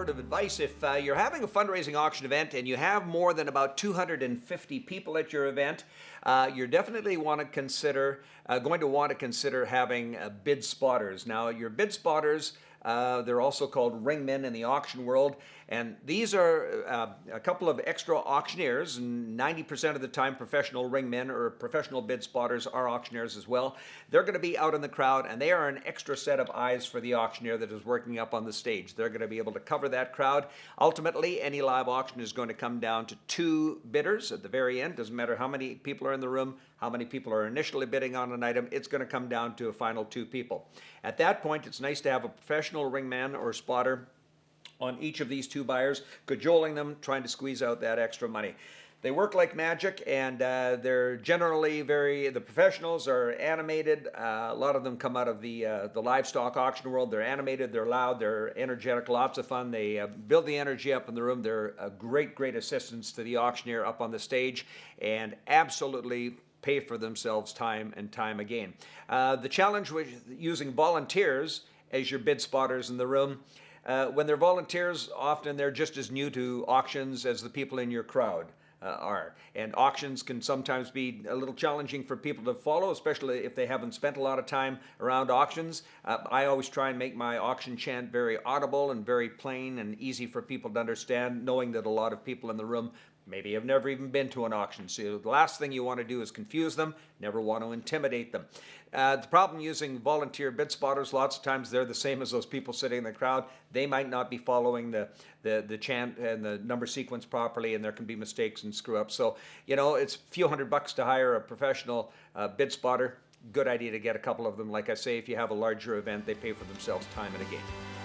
word of advice. If you're having a fundraising auction event and you have more than about 250 people at your event, you're definitely going to want to consider having bid spotters. Now, your bid spotters, they're also called ringmen in the auction world, and these are a couple of extra auctioneers, and 90% of the time professional ringmen or professional bid spotters are auctioneers as well. They're going to be out in the crowd, and they are an extra set of eyes for the auctioneer that is working up on the stage. They're going to be able to cover that crowd. Ultimately, any live auction is going to come down to two bidders at the very end. Doesn't matter how many people are in the room, how many people are initially bidding on an item, it's going to come down to a final two people. At that point, it's nice to have a professional ringman or spotter on each of these two buyers, cajoling them, trying to squeeze out that extra money. They work like magic, and they're generally the professionals are animated. A lot of them come out of the livestock auction world. They're animated, they're loud, they're energetic, lots of fun. They build the energy up in the room. They're a great assistance to the auctioneer up on the stage, and absolutely pay for themselves time and time again. The challenge with using volunteers as your bid spotters in the room, when they're volunteers, often they're just as new to auctions as the people in your crowd are. And auctions can sometimes be a little challenging for people to follow, especially if they haven't spent a lot of time around auctions. I always try and make my auction chant very audible and very plain and easy for people to understand, knowing that a lot of people in the room maybe have never even been to an auction. So the last thing you want to do is confuse them, never want to intimidate them. The problem using volunteer bid spotters, lots of times they're the same as those people sitting in the crowd. They might not be following the chant and the number sequence properly, and there can be mistakes and screw ups. So, it's a few $100 to hire a professional bid spotter. Good idea to get a couple of them. Like I say, if you have a larger event, they pay for themselves time and again.